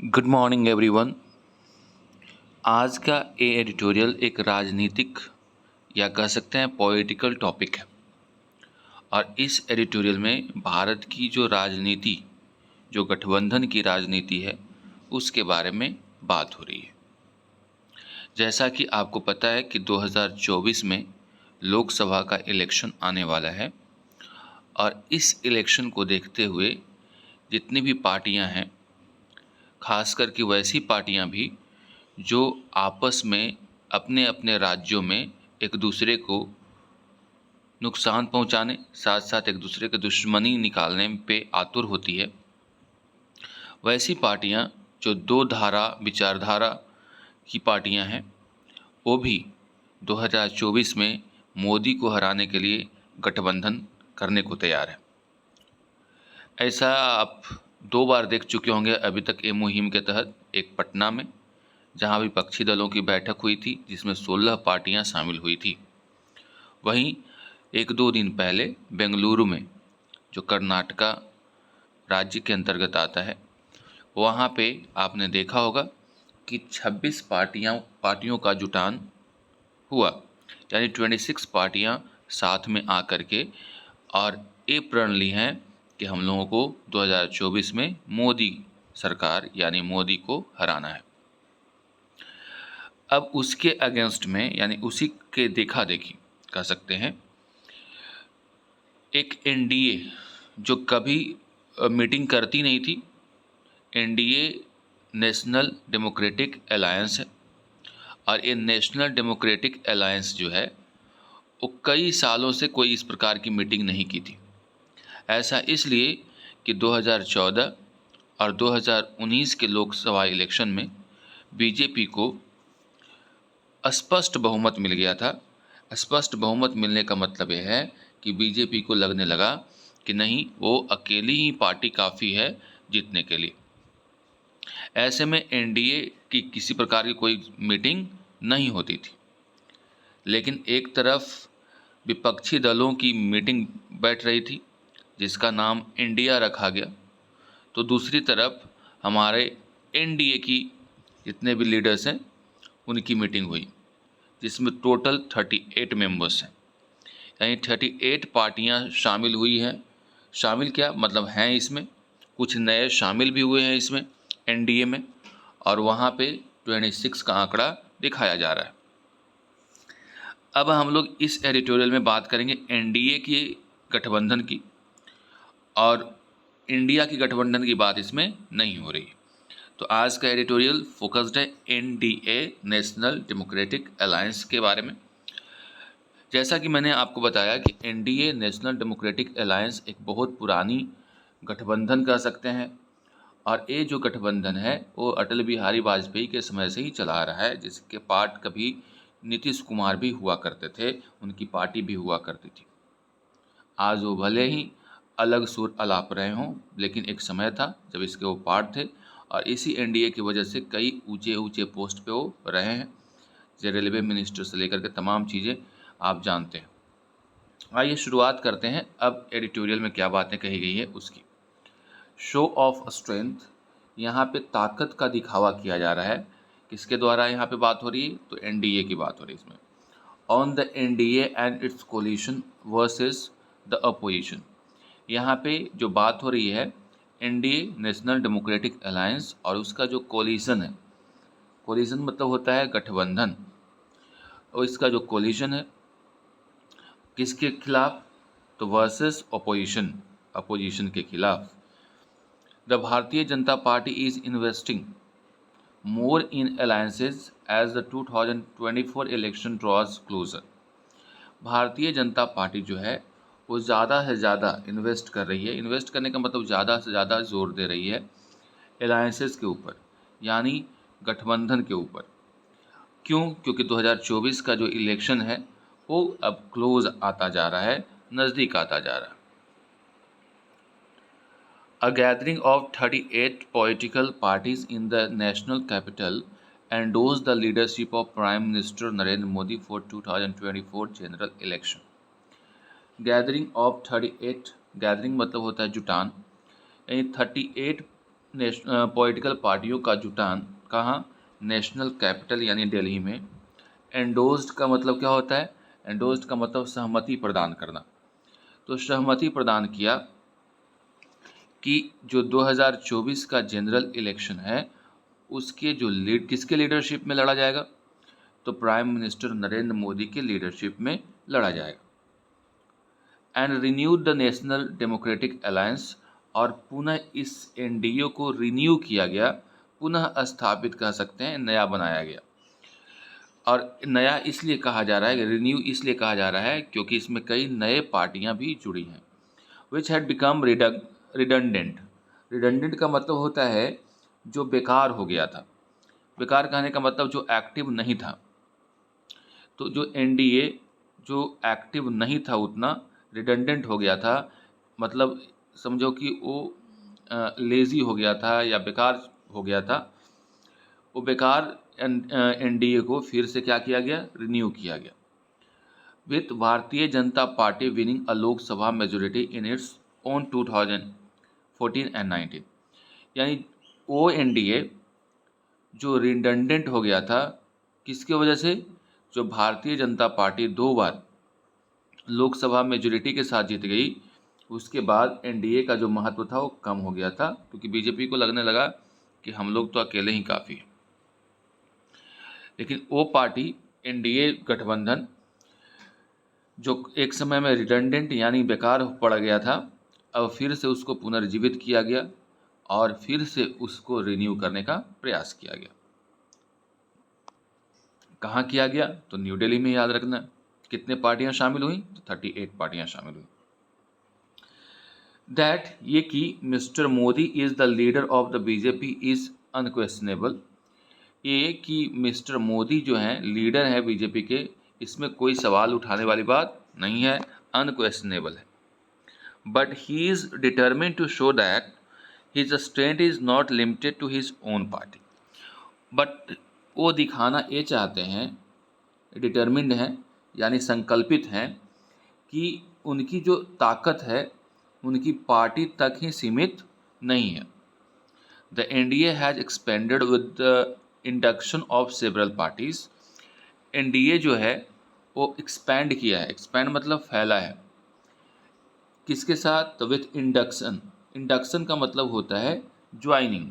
Good morning everyone. आज का ये एडिटोरियल एक राजनीतिक या कह सकते हैं पॉलिटिकल टॉपिक है और इस एडिटोरियल में भारत की जो राजनीति, जो गठबंधन की राजनीति है, उसके बारे में बात हो रही है। जैसा कि आपको पता है कि 2024 में लोकसभा का इलेक्शन आने वाला है और इस इलेक्शन को देखते हुए जितनी भी पार्टियां हैं, खासकर कि वैसी पार्टियां भी जो आपस में अपने अपने राज्यों में एक दूसरे को नुकसान पहुंचाने, साथ साथ एक दूसरे के दुश्मनी निकालने पे आतुर होती है, वैसी पार्टियां जो दो धारा विचारधारा की पार्टियां हैं, वो भी 2024 में मोदी को हराने के लिए गठबंधन करने को तैयार है। ऐसा आप 2 बार देख चुके होंगे अभी तक ये मुहिम के तहत। एक पटना में, जहां विपक्षी दलों की बैठक हुई थी जिसमें 16 पार्टियां शामिल हुई थी। वहीं 1-2 दिन पहले बेंगलुरु में, जो कर्नाटका राज्य के अंतर्गत आता है, वहां पे आपने देखा होगा कि 26 पार्टियों का जुटान हुआ, यानी 26 पार्टियां साथ में आकर के और ये प्रण ली हैं कि हम लोगों को 2024 में मोदी सरकार यानी मोदी को हराना है। अब उसके अगेंस्ट में, यानी उसी के देखा देखी कह सकते हैं, एक एनडीए जो कभी मीटिंग करती नहीं थी, एनडीए नेशनल डेमोक्रेटिक अलायंस है। और ये नेशनल डेमोक्रेटिक अलायंस जो है वो कई सालों से कोई इस प्रकार की मीटिंग नहीं की थी। ऐसा इसलिए कि 2014 और 2019 के लोकसभा इलेक्शन में बीजेपी को स्पष्ट बहुमत मिल गया था। स्पष्ट बहुमत मिलने का मतलब यह है कि बीजेपी को लगने लगा कि नहीं, वो अकेली ही पार्टी काफ़ी है जीतने के लिए। ऐसे में एनडीए की किसी प्रकार की कोई मीटिंग नहीं होती थी, लेकिन एक तरफ विपक्षी दलों की मीटिंग बैठ रही थी जिसका नाम इंडिया रखा गया, तो दूसरी तरफ हमारे एनडीए की जितने भी लीडर्स हैं उनकी मीटिंग हुई, जिसमें टोटल 38 मेंबर्स हैं, यानी 38 पार्टियां शामिल हुई हैं। शामिल क्या मतलब हैं, इसमें कुछ नए शामिल भी हुए हैं इसमें एनडीए में, और वहाँ पे 26 का आंकड़ा दिखाया जा रहा है। अब हम लोग इस एडिटोरियल में बात करेंगे एनडीए की गठबंधन की, और इंडिया की गठबंधन की बात इसमें नहीं हो रही। तो आज का एडिटोरियल फोकस्ड है एनडीए नेशनल डेमोक्रेटिक अलायंस के बारे में। जैसा कि मैंने आपको बताया कि एनडीए नेशनल डेमोक्रेटिक अलायंस एक बहुत पुरानी गठबंधन कह सकते हैं, और ये जो गठबंधन है वो अटल बिहारी वाजपेयी के समय से ही चला आ रहा है, जिसके पार्ट कभी नीतीश कुमार भी हुआ करते थे, उनकी पार्टी भी हुआ करती थी। आज वो भले ही अलग सुर अलाप रहे हों, लेकिन एक समय था जब इसके वो पार्ट थे, और इसी एनडीए की वजह से कई ऊंचे ऊंचे पोस्ट पे वो रहे हैं, जो रेलवे मिनिस्टर से लेकर के तमाम चीज़ें आप जानते हैं। आइए शुरुआत करते हैं अब एडिटोरियल में क्या बातें कही गई है उसकी। शो ऑफ स्ट्रेंथ, यहाँ पे ताकत का दिखावा किया जा रहा है। किसके द्वारा यहाँ पे बात हो रही है? तो एनडीए की बात हो रही है इसमें। On the NDA and its coalition versus the opposition, यहाँ पे जो बात हो रही है एनडीए नेशनल डेमोक्रेटिक अलायंस और उसका जो कोलिशन है, कोलिशन मतलब होता है गठबंधन, और इसका जो कोलिशन है किसके खिलाफ? तो वर्सेस अपोजिशन, अपोजिशन के खिलाफ। The Bharatiya Janata party is investing more in alliances as the 2024 election draws closer। Bharatiya Janata party जो है वो ज़्यादा से ज़्यादा इन्वेस्ट कर रही है। इन्वेस्ट करने का मतलब ज़्यादा से ज़्यादा जोर दे रही है अलायंसेस के ऊपर, यानी गठबंधन के ऊपर। क्यों? क्योंकि 2024 का जो इलेक्शन है वो अब क्लोज आता जा रहा है, नज़दीक आता जा रहा है। A gathering of 38 political parties in the national capital endorsed the leadership of Prime Minister Narendra Modi for 2024 general election। Gathering of 38, gathering मतलब होता है जुटान, यानी 38 पॉलिटिकल पार्टियों का जुटान कहाँ, नेशनल कैपिटल यानी दिल्ली में। एंडोज्ड का मतलब क्या होता है, एंडोज्ड का मतलब सहमति प्रदान करना। तो सहमति प्रदान किया कि जो 2024 का जनरल इलेक्शन है उसके जो किसके लीडरशिप में लड़ा जाएगा, तो प्राइम मिनिस्टर नरेंद्र मोदी के लीडरशिप में लड़ा जाएगा। And renewed the national democratic alliance, और पुनः इस एनडीए को रिन्यू किया गया, पुनः स्थापित कह सकते हैं, नया बनाया गया। और नया इसलिए कहा जा रहा है, रिन्यू इसलिए कहा जा रहा है क्योंकि इसमें कई नए पार्टियां भी जुड़ी हैं। Which had become redundant. Redundant का मतलब होता है जो बेकार हो गया था। बेकार कहने का मतलब जो एक्टिव नहीं था। तो जो एनडीए जो एक्टिव नहीं था उतना, रिडंडेंट हो गया था, मतलब समझो कि वो लेज़ी हो गया था या बेकार हो गया था। वो बेकार एनडीए को फिर से क्या किया गया, रिन्यू किया गया। With Bharatiya Janata party winning a Lok Sabha majority in its own 2014 and 19। यानी वो एनडीए जो रिडंडेंट हो गया था, किसकी वजह से, जो भारतीय जनता पार्टी 2 बार लोकसभा मेजोरिटी के साथ जीत गई, उसके बाद एनडीए का जो महत्व था वो कम हो गया था, क्योंकि बीजेपी को लगने लगा कि हम लोग तो अकेले ही काफ़ी हैं। लेकिन वो पार्टी एनडीए गठबंधन जो एक समय में रिडंडेंट यानी बेकार पड़ गया था, अब फिर से उसको पुनर्जीवित किया गया और फिर से उसको रिन्यू करने का प्रयास किया गया। कहाँ किया गया, तो न्यू दिल्ली में, याद रखना। कितने पार्टियां शामिल हुई, तो 38 पार्टियां शामिल हुई। दैट, ये कि mister Modi is the leader of the BJP is unquestionable. ये कि मिस्टर मोदी जो हैं लीडर है बीजेपी के, इसमें कोई सवाल उठाने वाली बात नहीं है, अनक्वेश्चनेबल है। But he is determined to show that his strength is not limited to his own party. But वो दिखाना ये चाहते हैं, डिटर्मिन्ड हैं यानी संकल्पित हैं, कि उनकी जो ताकत है उनकी पार्टी तक ही सीमित नहीं है। The NDA has expanded with the induction of several parties. NDA जो है वो एक्सपैंड किया है, एक्सपैंड मतलब फैला है, किसके साथ, तो विथ इंडक्शन। इंडक्शन का मतलब होता है ज्वाइनिंग,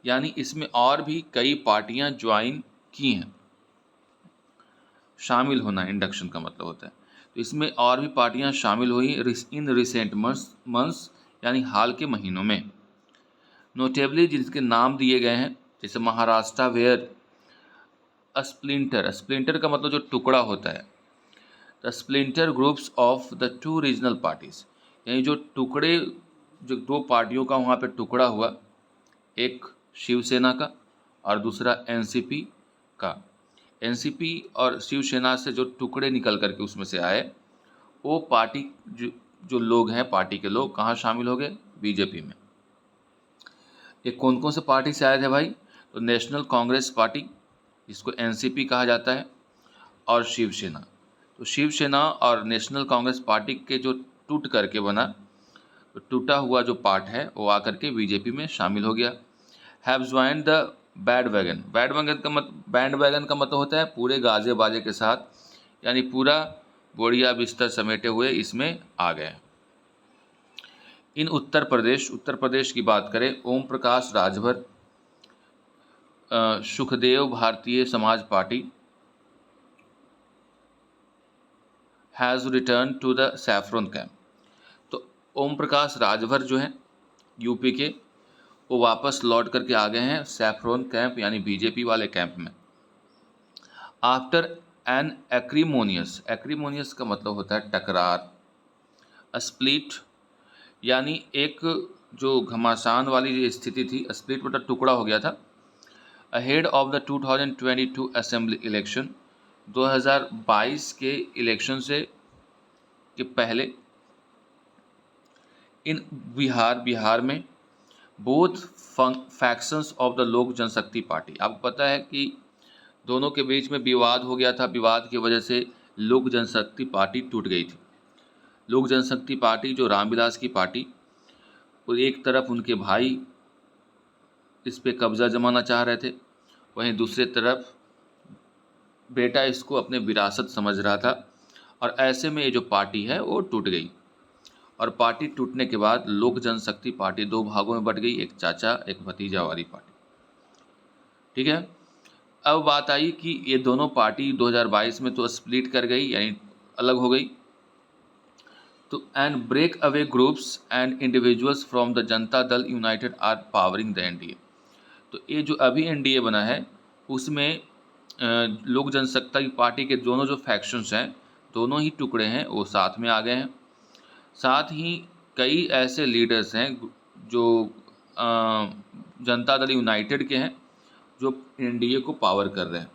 यानी इसमें और भी कई पार्टियां ज्वाइन की हैं। शामिल होना इंडक्शन का मतलब होता है, तो इसमें और भी पार्टियां शामिल हुई इन रिसेंट मंथ्स यानी हाल के महीनों में। नोटेबली जिनके नाम दिए गए हैं, जैसे महाराष्ट्र वेयर स्प्लिंटर, स्प्लिंटर का मतलब जो टुकड़ा होता है, the splinter groups of the 2 regional parties, यानी जो टुकड़े, जो 2 पार्टियों का वहाँ पे टुकड़ा हुआ, एक शिवसेना का और दूसरा एनसीपी का। एनसीपी और शिवसेना से जो टुकड़े निकल करके उसमें से आए, वो पार्टी जो लोग हैं, पार्टी के लोग कहाँ शामिल हो गए, बीजेपी में। ये कौन कौन से पार्टी से आए थे भाई, तो नेशनल कांग्रेस पार्टी जिसको एनसीपी कहा जाता है, और शिवसेना। तो शिवसेना और नेशनल कांग्रेस पार्टी के जो टूट करके बना, तो टूटा हुआ जो पार्ट है वो आकर के बीजेपी में शामिल हो गया। Have joined the band wagon. Band wagon का मतलब होता है पूरे गाजे बाजे के साथ, यानी पूरा बोरिया बिस्तर समेटे हुए इसमें आ गए। इन उत्तर प्रदेश की बात करें, Om Prakash Rajbhar, Sukhdev Bharatiya Samaj party has return to the saffron camp. तो ओम प्रकाश राजभर जो हैं यूपी के, वो वापस लौट करके आ गए हैं सैफरन कैंप यानी बीजेपी वाले कैंप में। आफ्टर एन एक्रीमोनियस का मतलब होता है टकरार, स्प्लिट यानी एक जो घमासान वाली जो स्थिति थी, स्प्लिट मतलब टुकड़ा हो गया था। Ahead of the 2022 assembly election, 2022 के इलेक्शन से के पहले, इन बिहार में बोथ फैक्शंस ऑफ द लोक जनशक्ति पार्टी। आपको पता है कि दोनों के बीच में विवाद हो गया था, विवाद की वजह से लोक जनशक्ति पार्टी टूट गई थी। लोक जनशक्ति पार्टी जो रामविलास की पार्टी, वो एक तरफ उनके भाई इस पे कब्ज़ा जमाना चाह रहे थे, वहीं दूसरी तरफ बेटा इसको अपने विरासत समझ रहा था। और ऐसे में ये जो पार्टी है वो टूट गई। और पार्टी टूटने के बाद लोक जनशक्ति पार्टी दो भागों में बट गई, एक चाचा एक भतीजा वाली पार्टी। ठीक है, अब बात आई कि ये दोनों पार्टी 2022 में तो स्प्लिट कर गई, यानी अलग हो गई। तो and break away groups and individuals from the Janata Dal united are powering the NDA. तो ये जो अभी एनडीए बना है उसमें लोक जनशक्ति पार्टी के दोनों जो फैक्शंस हैं, दोनों ही टुकड़े हैं, वो साथ में आ गए हैं। साथ ही कई ऐसे लीडर्स हैं जो जनता दल यूनाइटेड के हैं, जो एनडीए को पावर कर रहे हैं।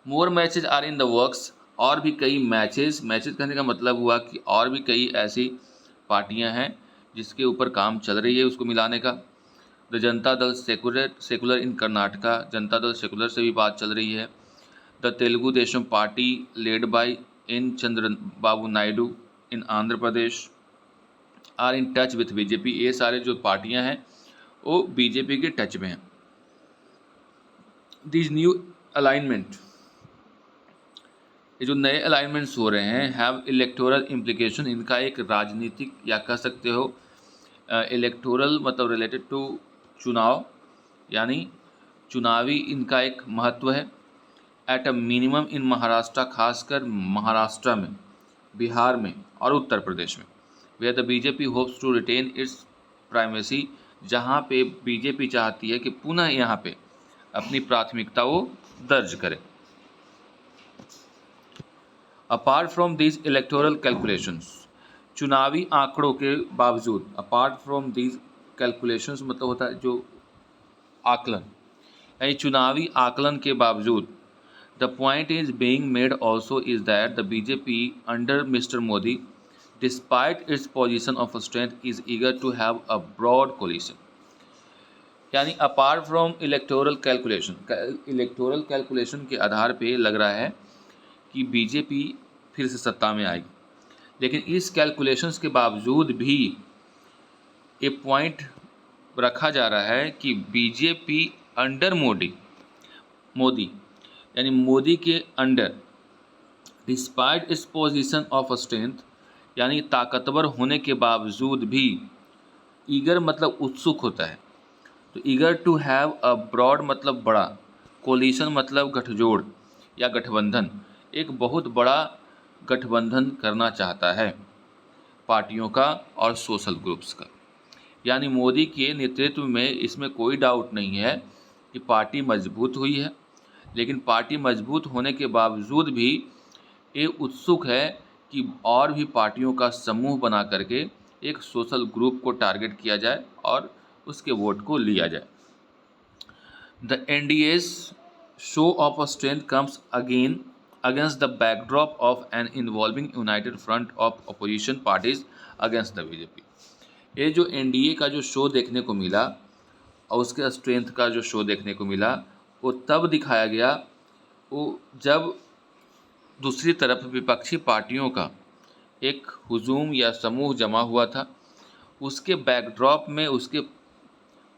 More matches are in the works, और भी कई मैचेज कहने का मतलब हुआ कि और भी कई ऐसी पार्टियां हैं जिसके ऊपर काम चल रही है उसको मिलाने का। द जनता दल सेकुलर इन कर्नाटका, जनता दल सेकुलर से भी बात चल रही है। The Telugu Desam party led by N Chandrababu Naidu in Andhra Pradesh are in touch with BJP. ये सारे जो पार्टियां हैं वो बीजेपी के टच में हैं। दिस न्यू अलाइनमेंट, ये जो नए अलाइनमेंट्स हो रहे हैं, हैव इलेक्टोरल इम्प्लीकेशन, इनका एक राजनीतिक या कह सकते हो इलेक्टोरल मतलब रिलेटेड टू चुनाव, यानी चुनावी इनका एक महत्व है। At a minimum in Maharashtra, खासकर महाराष्ट्र में, बिहार में और उत्तर प्रदेश में, where the BJP hopes to retain its primacy, जहाँ पे बीजेपी चाहती है कि पुनः यहाँ पे अपनी प्राथमिकता वो दर्ज करे। Apart from these electoral calculations, चुनावी आंकड़ों के बावजूद, अपार्ट फ्रॉम दीज कैलकुलेशंस मतलब होता है जो आकलन, यानी चुनावी आकलन के बावजूद, the point is being made also is that the BJP under mister Modi despite its position of strength is eager to have a broad coalition. यानी अपार्ट फ्रॉम इलेक्टोरल कैलकुलेशन के आधार पे लग रहा है कि बीजेपी फिर से सत्ता में आएगी, लेकिन इस कैलकुलेशंस के बावजूद भी ये पॉइंट रखा जा रहा है कि बीजेपी अंडर मोदी यानी मोदी के अंडर, डिस्पाइट इस पोजीशन ऑफ स्ट्रेंथ, यानी ताकतवर होने के बावजूद भी, ईगर मतलब उत्सुक होता है, तो eager to have a broad मतलब बड़ा, कोलिशन मतलब गठजोड़ या गठबंधन, एक बहुत बड़ा गठबंधन करना चाहता है पार्टियों का और सोशल ग्रुप्स का। यानी मोदी के नेतृत्व में इसमें कोई डाउट नहीं है कि पार्टी मजबूत हुई है, लेकिन पार्टी मजबूत होने के बावजूद भी ये उत्सुक है कि और भी पार्टियों का समूह बना करके एक सोशल ग्रुप को टारगेट किया जाए और उसके वोट को लिया जाए। The NDA's show of strength comes against the backdrop of an involving united front of opposition parties against the BJP. ये जो एनडीए का जो शो देखने को मिला और उसके स्ट्रेंथ का जो शो देखने को मिला, वो तब दिखाया गया वो जब दूसरी तरफ विपक्षी पार्टियों का एक हुजूम या समूह जमा हुआ था। उसके बैकड्रॉप में, उसके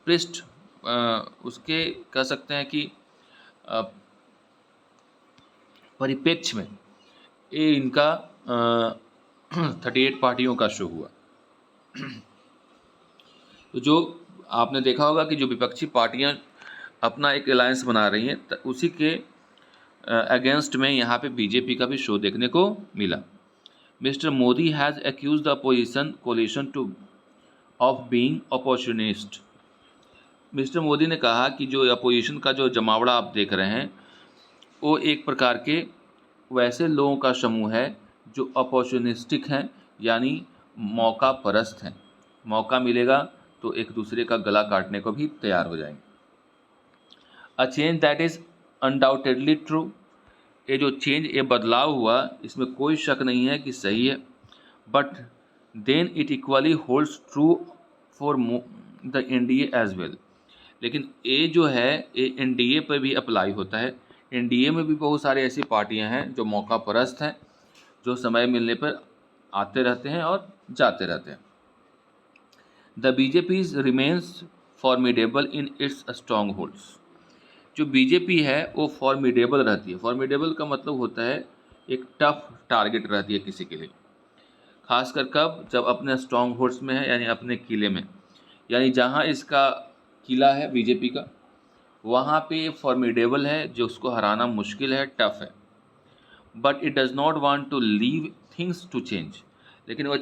पृष्ठ उसके कह सकते हैं कि परिप्रेक्ष्य में ये इनका 38 पार्टियों का शो हुआ। तो जो आपने देखा होगा कि जो विपक्षी पार्टियां अपना एक अलायंस बना रही हैं, उसी के अगेंस्ट में यहाँ पे बीजेपी का भी शो देखने को मिला। Mister Modi has accuse the opposition coalition to of being opportunist. Mister Modi ने कहा कि जो अपोजिशन का जो जमावड़ा आप देख रहे हैं वो एक प्रकार के वैसे लोगों का समूह है जो अपॉर्चुनिस्टिक हैं, यानी मौका परस्त हैं। मौका मिलेगा तो एक दूसरे का गला काटने को भी तैयार हो जाएंगे। A change that is undoubtedly true, ये जो चेंज, ये बदलाव हुआ, इसमें कोई शक नहीं है कि सही है। But then it equally holds true for the NDA as well. लेकिन ये जो है ये एनडीए पर भी अप्लाई होता है। एनडीए में भी बहुत सारी ऐसी पार्टियां हैं जो मौका परस्त हैं, जो समय मिलने पर आते रहते हैं और जाते रहते हैं। The BJP remains formidable in its strong holds. जो बीजेपी है वो फॉर्मिडेबल रहती है। फॉर्मिडेबल का मतलब होता है एक टफ टारगेट रहती है किसी के लिए, खासकर कब, जब अपने स्ट्रॉन्ग होल्ड्स में है, यानी अपने किले में, यानी जहाँ इसका किला है बीजेपी का, वहाँ पे फॉर्मिडेबल है, जो उसको हराना मुश्किल है, टफ है। But it does not want to leave things to change, लेकिन वो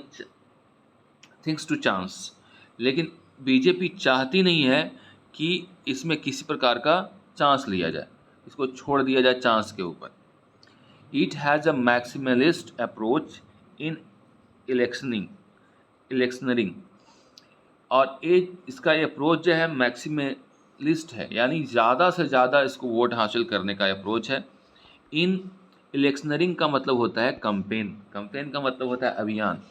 थिंग्स टू चांस, लेकिन बीजेपी चाहती नहीं है कि इसमें किसी प्रकार का चांस लिया जाए, इसको छोड़ दिया जाए चांस के ऊपर। It has a maximalist approach in electioneering, और इसका ये अप्रोच जो है मैक्सिमलिस्ट है, यानी ज़्यादा से ज़्यादा इसको वोट हासिल करने का अप्रोच है। इन इलेक्शनरिंग का मतलब होता है कंपेन, कंपेन का मतलब होता है अभियान।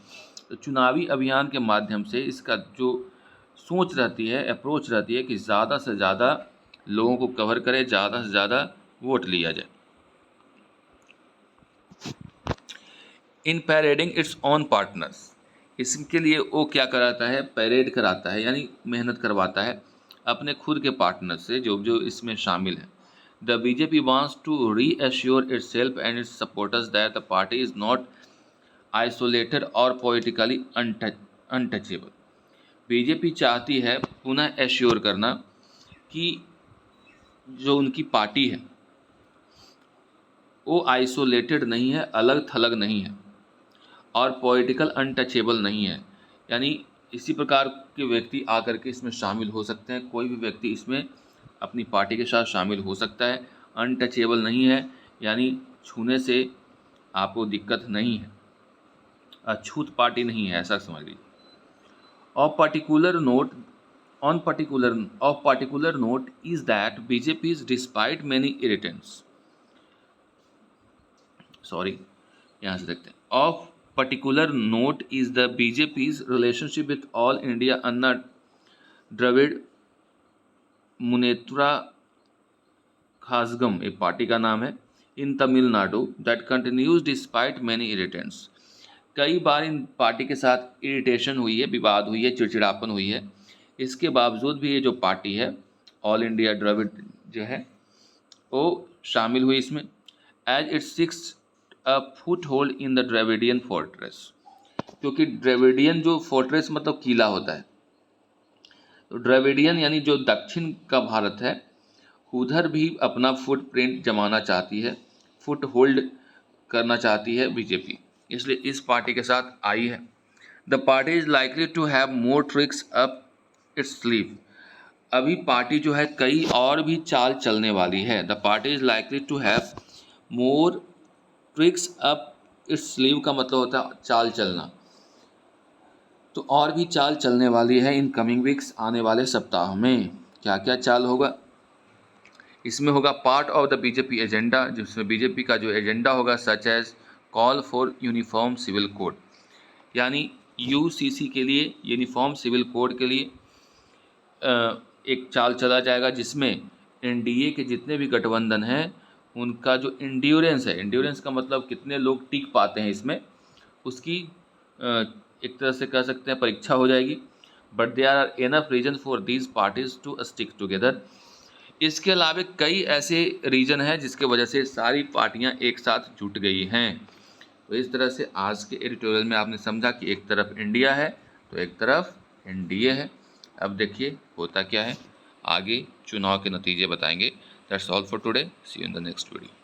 तो चुनावी अभियान के माध्यम से इसका जो सोच रहती है, अप्रोच रहती है कि ज़्यादा से ज़्यादा लोगों को कवर करे, ज़्यादा से ज़्यादा वोट लिया जाए। इन पैरेडिंग इट्स ऑन पार्टनर्स, इसके लिए वो क्या कराता है, पैरेड कराता है, यानी मेहनत करवाता है अपने खुद के पार्टनर से जो जो इसमें शामिल है। The BJP wants to reassure itself and its supporters that the party is not isolated और पॉलिटिकली अनटचेबल। बीजेपी चाहती है पुनः एश्योर करना कि जो उनकी पार्टी है वो आइसोलेटेड नहीं है, अलग थलग नहीं है, और पॉलिटिकल अनटचेबल नहीं है, यानी इसी प्रकार के व्यक्ति आकर के इसमें शामिल हो सकते हैं। कोई भी व्यक्ति इसमें अपनी पार्टी के साथ शामिल हो सकता है। अनटचेबल नहीं है, यानी छूने से आपको दिक्कत नहीं है, अछूत पार्टी नहीं है, ऐसा समझ लीजिए। Of particular note is that BJP's despite many irritants, यहाँ से देखते हैं। Of particular note is the BJP's relationship with All India Anna Dravid Munnetra Kazhagam, एक पार्टी का नाम है, इन Tamil Nadu, that continues despite many irritants। कई बार इन पार्टी के साथ इरिटेशन हुई है, विवाद हुई है, चिड़चिड़ापन हुई है, इसके बावजूद भी ये जो पार्टी है ऑल इंडिया द्रविड़ जो है वो शामिल हुई इसमें। As it seeks a foothold in the Dravidian fortress, क्योंकि द्रविडियन जो फोर्ट्रेस मतलब किला होता है, तो द्रविडियन यानी जो दक्षिण का भारत है, उधर भी अपना फुटप्रिंट जमाना चाहती है, फुट होल्ड करना चाहती है बीजेपी, इसलिए इस पार्टी के साथ आई है। The party is likely to have more tricks up its sleeve, अभी पार्टी जो है कई और भी चाल चलने वाली है। The party is likely to have more tricks up its sleeve का मतलब होता है चाल चलना, तो और भी चाल चलने वाली है इन कमिंग वीक्स, आने वाले सप्ताह में। क्या क्या चाल होगा इसमें? होगा part of the BJP agenda, जिसमें बीजेपी का जो एजेंडा होगा, such as call for uniform civil code, यानी यूसीसी के लिए, यूनिफॉर्म सिविल कोड के लिए एक चाल चला जाएगा, जिसमें एनडीए के जितने भी गठबंधन हैं उनका जो इंड्योरेंस है, इंड्योरेंस का मतलब कितने लोग टिक पाते हैं इसमें, उसकी एक तरह से कह सकते हैं परीक्षा हो जाएगी। But there are enough reason for these parties to stick together, इसके अलावा कई ऐसे रीजन हैं जिसके वजह से सारी पार्टियां एक साथ जुट गई हैं। तो इस तरह से आज के एडिटोरियल में आपने समझा कि एक तरफ इंडिया है तो एक तरफ एनडीए है। अब देखिए होता क्या है, आगे चुनाव के नतीजे बताएंगे। That's all for today, see you in the next video.